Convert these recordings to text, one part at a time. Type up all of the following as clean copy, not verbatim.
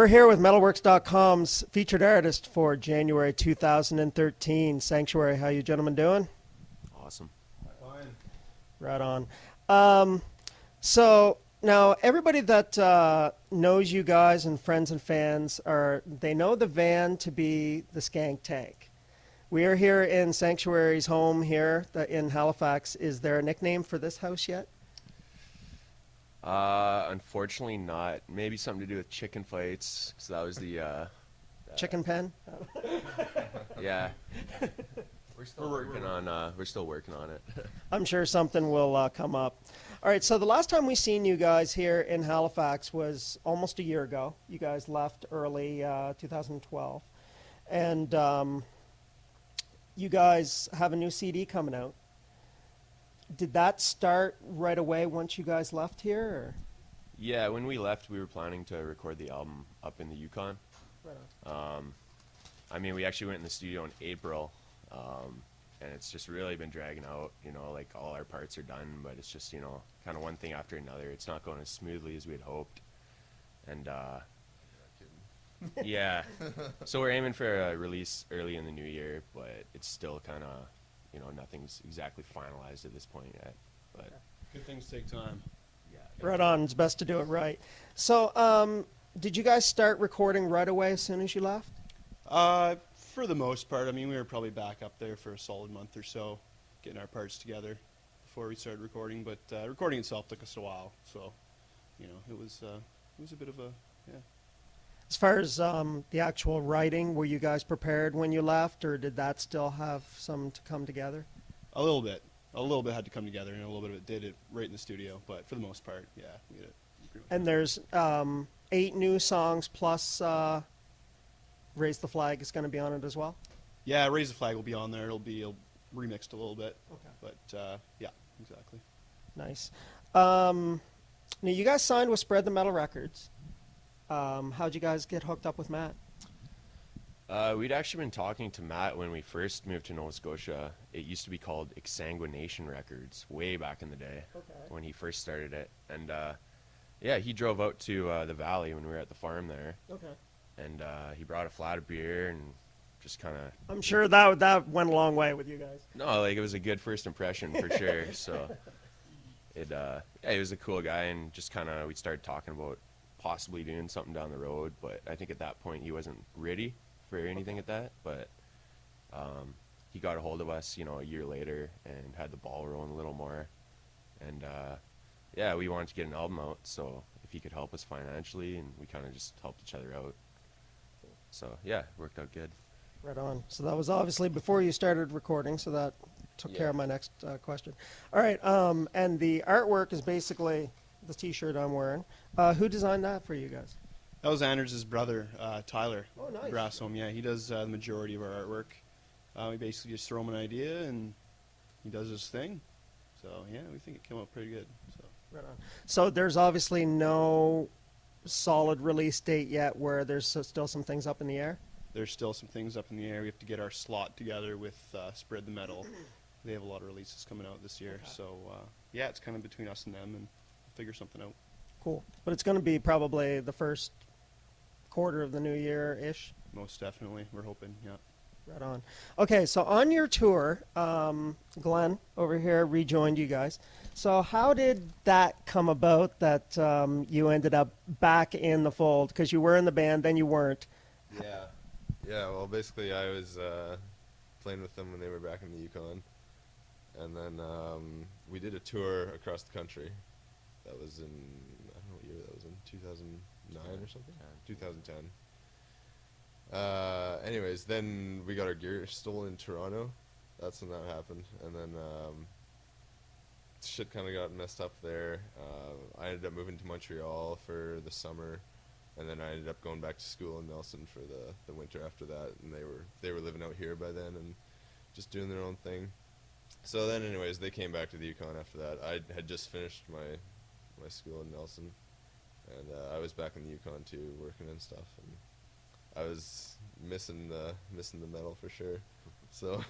We're here with Mettalworx.com's featured artist for January 2013. Sanctuary, how you gentlemen doing? Awesome. Fine. Right on. So now everybody that knows you guys and friends and fans they know the van to be the Skank Tank. We are here in Sanctuary's home here in Halifax. Is there a nickname for this house yet? Unfortunately not. Maybe something to do with chicken fights, because that was the, Chicken pen? yeah. We're still working on it. I'm sure something will come up. All right, so the last time we seen you guys here in Halifax was almost a year ago. You guys left early 2012. And you guys have a new CD coming out. Did that start right away once you guys left here? Or? Yeah, when we left, we were planning to record the album up in the Yukon. Right on. I mean, we actually went in the studio in April, and it's just really been dragging out. You know, like all our parts are done, but it's just, you know, kind of one thing after another. It's not going as smoothly as we had hoped. And yeah, so we're aiming for a release early in the new year, but it's still kind of, you know, nothing's exactly finalized at this point yet. But Good things take time. yeah, Right on. It's best to do it right. So, did you guys start recording right away as soon as you left? For the most part, I mean, we were probably back up there for a solid month or so, getting our parts together before we started recording. But recording itself took us a while, so you know, it was a bit of a As far as the actual writing, were you guys prepared when you left, or did that still have some to come together? a little bit. A little bit had to come together, and a little bit of it did it right in the studio. But for the most part, yeah, we did it. Pretty much. And there's 8 new songs plus Raise the Flag is going to be on it as well? Yeah, Raise the Flag will be on there. It'll be remixed a little bit. Okay. But yeah, exactly. Nice. Now, you guys signed with Spread the Metal Records. How'd you guys get hooked up with Matt? we'd actually been talking to Matt when we first moved to Nova Scotia. It used to be called Exsanguination Records way back in the day when he first started it. And yeah, he drove out to the valley when we were at the farm there. Okay. And he brought a flat of beer and just kind of... I'm sure that went a long way with you guys. No, like it was a good first impression for sure. So yeah, he was a cool guy, and just kind of we started talking about possibly doing something down the road. But I think at that point he wasn't ready for anything at that. But he got a hold of us, you know, a year later and had the ball rolling a little more. And yeah, we wanted to get an album out, so if he could help us financially, and we kind of just helped each other out. So yeah, it worked out good. Right on. So that was obviously before you started recording, so that took care of my next question. All right, and the artwork is basically the T-shirt I'm wearing. Who designed that for you guys? That was Anders' brother, Tyler. Oh, nice. Grassholm. Yeah, he does the majority of our artwork. We basically just throw him an idea, and he does his thing. So yeah, we think it came out pretty good. So. Right on. So there's obviously no solid release date yet, where there's still some things up in the air? There's still some things up in the air. We have to get our slot together with Spread the Metal. They have a lot of releases coming out this year. Okay. So yeah, it's kind of between us and them, and we'll figure something out. Cool. But it's going to be probably the first quarter of the new year-ish? Most definitely. We're hoping, yeah. Right on. Okay, so on your tour, Glenn over here rejoined you guys. So how did that come about that you ended up back in the fold? Because you were in the band, then you weren't. Yeah, well, basically I was playing with them when they were back in the Yukon. And then we did a tour across the country. That was in, I don't know what year that was in, 2009 or something? 2010. Anyways, then we got our gear stolen in Toronto. That's when that happened. And then shit kind of got messed up there. I ended up moving to Montreal for the summer, and then I ended up going back to school in Nelson for the winter after that. And they were living out here by then and just doing their own thing. So then, anyways, they came back to the Yukon after that. I had just finished my school in Nelson, and I was back in the Yukon too, working and stuff. And I was missing the metal for sure, so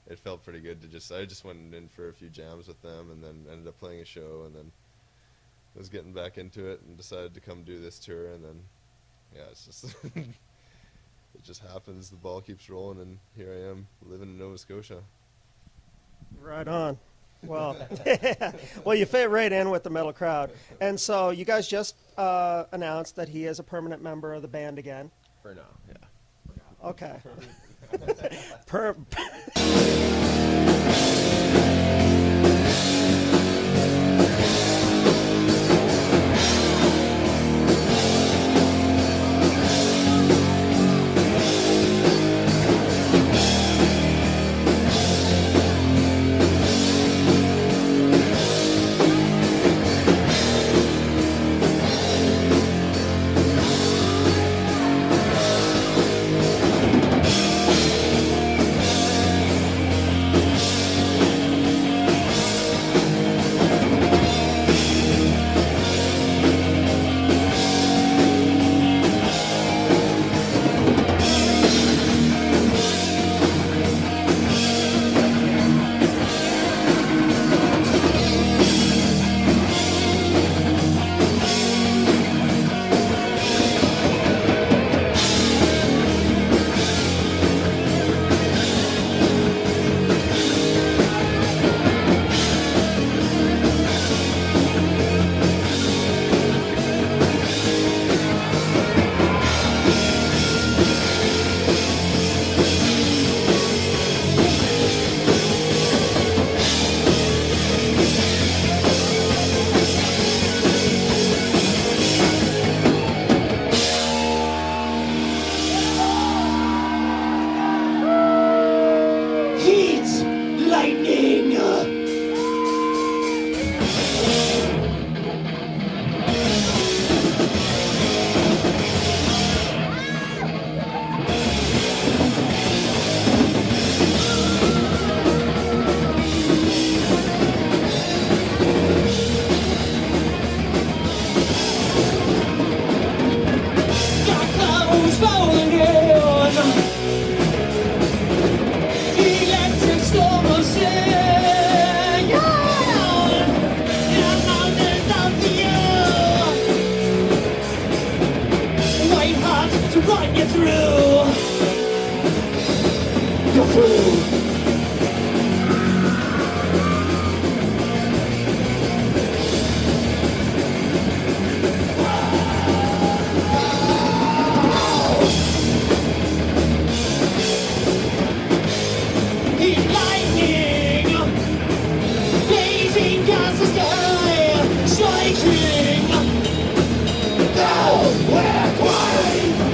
it felt pretty good to I just went in for a few jams with them, and then ended up playing a show, and then was getting back into it, and decided to come do this tour, and then yeah, it's just it just happens. The ball keeps rolling, and here I am living in Nova Scotia. Right on. Well, well, you fit right in with the metal crowd. And so you guys just announced that he is a permanent member of the band again. For now, yeah. Okay. per-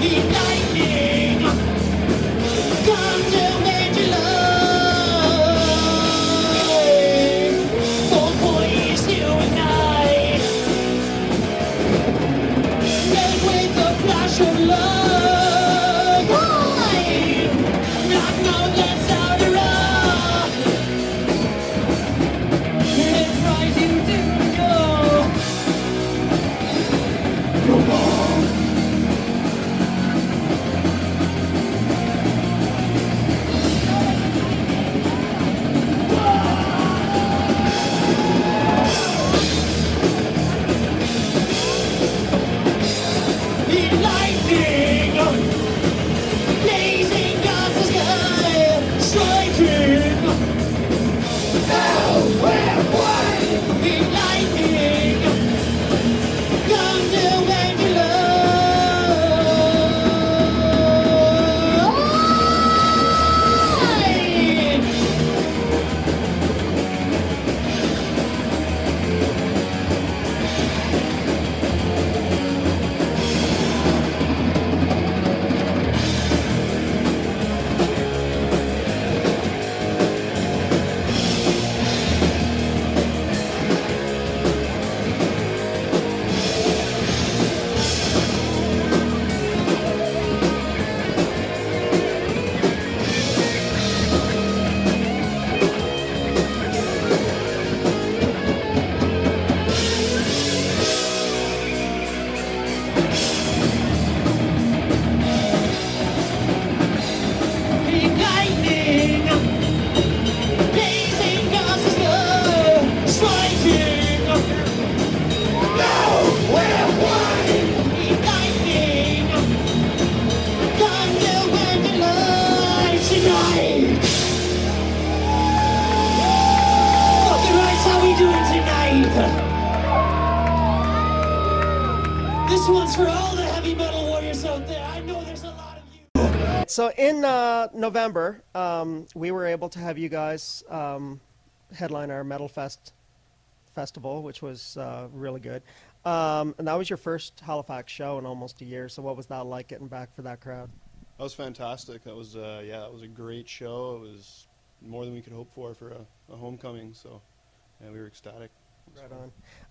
Lightning, come to make you love. So in November, we were able to have you guys headline our Metal Fest festival, which was really good. And that was your first Halifax show in almost a year. So what was that like getting back for that crowd? That was fantastic. That was that was a great show. It was more than we could hope for a homecoming. So yeah, we were ecstatic. Right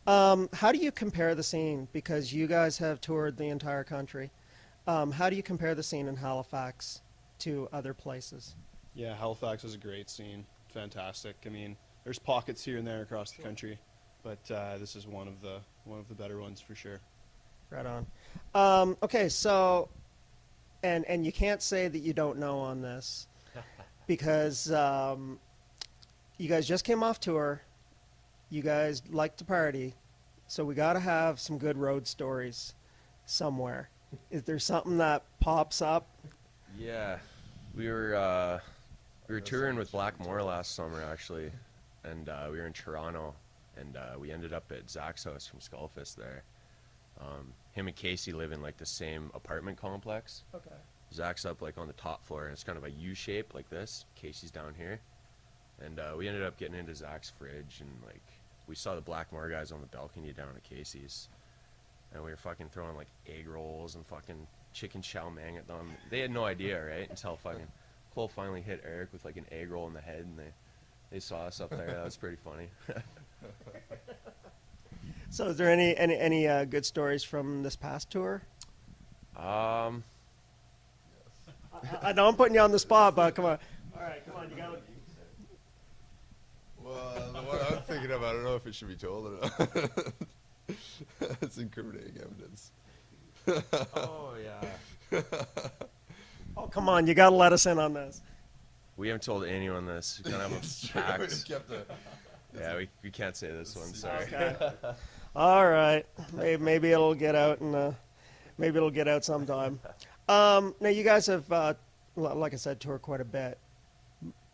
on. How do you compare the scene? Because you guys have toured the entire country. How do you compare the scene in Halifax to other places? Yeah, Halifax is a great scene. Fantastic. I mean, there's pockets here and there across the country, but this is one of the better ones for sure. Right on. Okay, so, and you can't say that you don't know on this, because you guys just came off tour. You guys like to party, so we got to have some good road stories somewhere. Is there something that pops up? Yeah, we were touring with Blackmore last summer actually, and we were in Toronto, and we ended up at Zach's house from Skullfist there. Him and Casey live in like the same apartment complex. Okay. Zach's up like on the top floor, and it's kind of a U shape like this. Casey's down here, and we ended up getting into Zach's fridge, and like we saw the Blackmore guys on the balcony down at Casey's. And we were fucking throwing like egg rolls and fucking chicken chow mein at them. They had no idea, right? Until fucking Cole finally hit Eric with like an egg roll in the head, and they saw us up there. That was pretty funny. So is there any good stories from this past tour? Yes. I know I'm putting you on the spot, but come on. All right, come on, you got to. Well, the one I'm thinking of, I don't know if it should be told or not. It's incriminating evidence. Oh yeah. Oh, come on, you got to let us in on this. We haven't told anyone this. We kind of have a pact. Yeah, we can't say this one. Sorry. Okay. All right. Maybe it'll get out, and maybe it'll get out sometime. Now you guys have, like I said, toured quite a bit.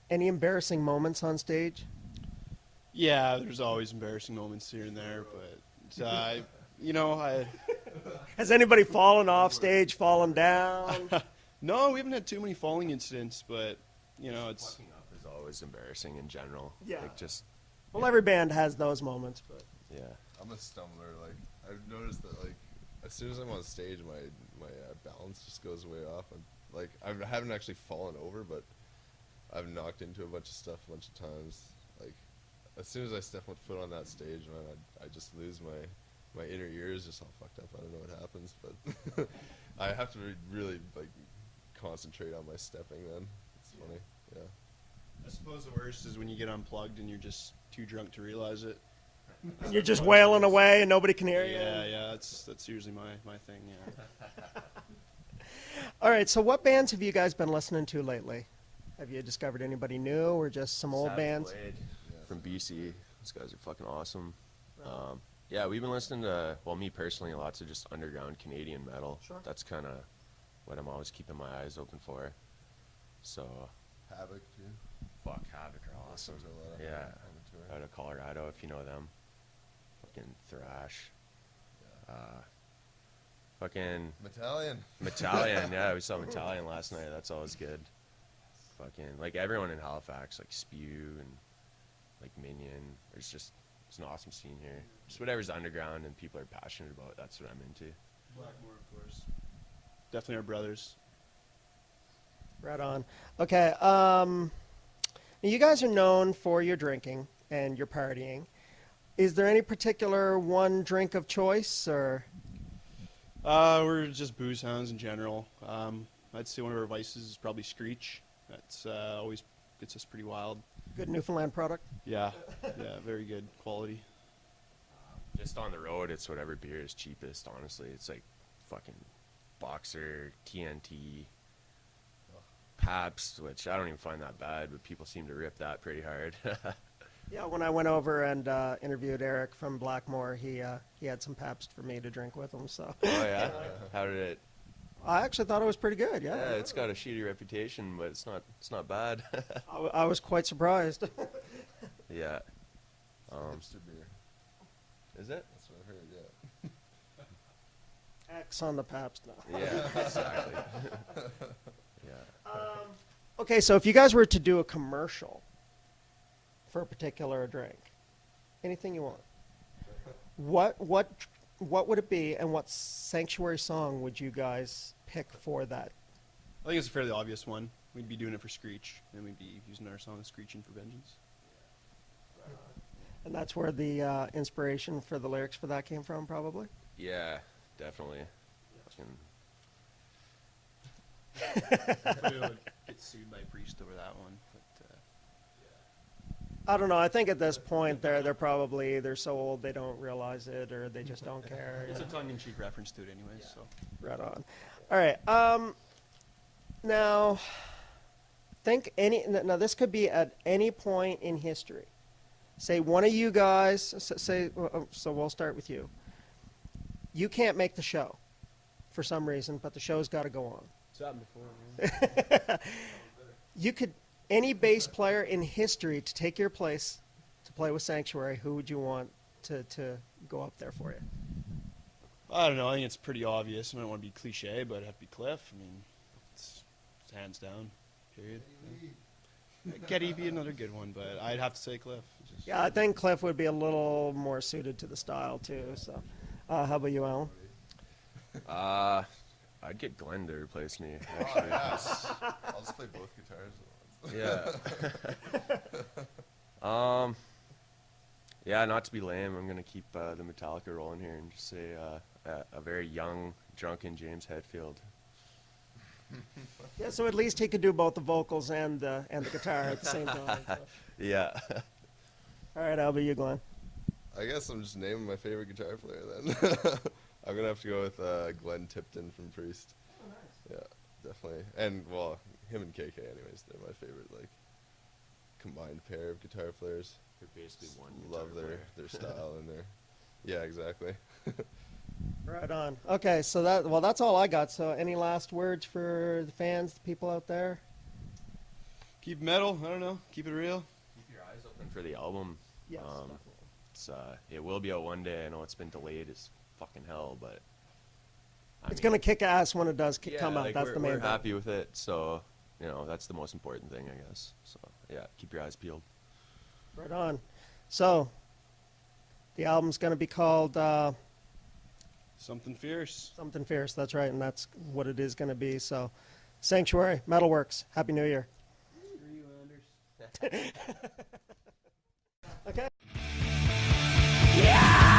Any embarrassing moments on stage? Yeah, there's always embarrassing moments here and there, but you know, Has anybody fallen off stage, fallen down? no, we haven't had too many falling incidents, but you know, it's Fucking up is always embarrassing in general. Yeah. Like just Well, every band has those moments, but yeah. I'm a stumbler. Like I've noticed that, like as soon as I'm on stage, my balance just goes way off. I haven't actually fallen over, but I've knocked into a bunch of stuff a bunch of times. Like as soon as I step one foot on that stage, man, I just lose my inner ear is just all fucked up. I don't know what happens, but I have to really like concentrate on my stepping. Then it's funny. Yeah. I suppose the worst is when you get unplugged and you're just too drunk to realize it. you're just wailing away and nobody can hear you. Yeah, that's usually my thing. Yeah. All right, so what bands have you guys been listening to lately? Have you discovered anybody new or just some old Savage bands? Blade from BC. Those guys are fucking awesome. Yeah, we've been listening to, well, me personally, lots of just underground Canadian metal. Sure. That's kind of what I'm always keeping my eyes open for. So, Havoc too. fuck, Havoc are awesome. There's a lot of Yeah, Havoc on the tour. out of Colorado, if you know them. Fucking thrash. Fucking Metallian. Metallian, yeah, we saw Metallian last night. That's always good. Fucking, like, everyone in Halifax, like Spew and, like, Minion. It's an awesome scene here. Just whatever's underground and people are passionate about, that's what I'm into. Blackmore, of course. Definitely our brothers. Right on. Okay, now you guys are known for your drinking and your partying. Is there any particular one drink of choice, or? We're just booze hounds in general. I'd say one of our vices is probably Screech. That's always gets us pretty wild. Good Newfoundland product? Yeah, very good quality. Just on the road, it's whatever beer is cheapest, honestly. It's like fucking Boxer, TNT, Pabst, which I don't even find that bad, but people seem to rip that pretty hard. Yeah, when I went over and interviewed Eric from Blackmore, he had some Pabst for me to drink with him. So Oh yeah? How did it? I actually thought it was pretty good. Yeah, Yeah, it's got a shitty reputation, but it's not bad. I was quite surprised. Yeah. Hipster beer. Is it? That's what I heard. Yeah. X on the Pabst now. Yeah, exactly. Yeah. Okay, so if you guys were to do a commercial for a particular drink, anything you want, what would it be, and what Sanctuary song would you guys pick for that? I think it's a fairly obvious one. We'd be doing it for Screech, and we'd be using our song "Screeching for Vengeance." And that's where the inspiration for the lyrics for that came from, probably? Yeah, definitely. Probably would get sued by Priest over that one. But, I don't know. I think at this point they're probably either so old they don't realize it or they just don't care. it's you a know? tongue-in-cheek reference to it, anyways. So. Right on. All right. Now, now this could be at any point in history. Say one of you guys. So we'll start with you. You can't make the show for some reason, but the show's got to go on. It's happened before. Man. You could any bass player in history to take your place to play with Sanctuary. Who would you want to go up there for you? I don't know. I think it's pretty obvious. I don't want to be cliche, but it'd have to be Cliff. I mean, it's hands down. Period. Getty be another good one, but I'd have to say Cliff. Just, Yeah, I think Cliff would be a little more suited to the style too. So, how about you, Alan? I'd get Glenn to replace me. Oh, Actually. yes. I'll just play both guitars at once. Yeah. Yeah, not to be lame, I'm gonna keep the Metallica rolling here and just say a very young, drunken James Hetfield. Yeah, so at least he could do both the vocals and the guitar at the same time. So. Yeah. All right, how about you, Glenn? I guess I'm just naming my favorite guitar player then. I'm gonna have to go with Glenn Tipton from Priest. Yeah, definitely. And well, him and KK, anyways, they're my favorite like combined pair of guitar players. They're basically one. Love their style and their yeah, exactly. Right on. Okay, so that's all I got. So any last words for the fans, the people out there? keep metal. I don't know. Keep it real. Keep your eyes open for the album. Yes. It will be out one day. I know it's been delayed as fucking hell, but It's gonna kick ass when it does come out. like, That's the main we're thing. happy with it, so that's the most important thing, I guess. So yeah, keep your eyes peeled. Right on. So the album's gonna be called Something fierce. Something Fierce. That's right, and that's what it is gonna be. So, Sanctuary Mettalworx. Happy New Year. Screw you, Anders. Okay. Yeah!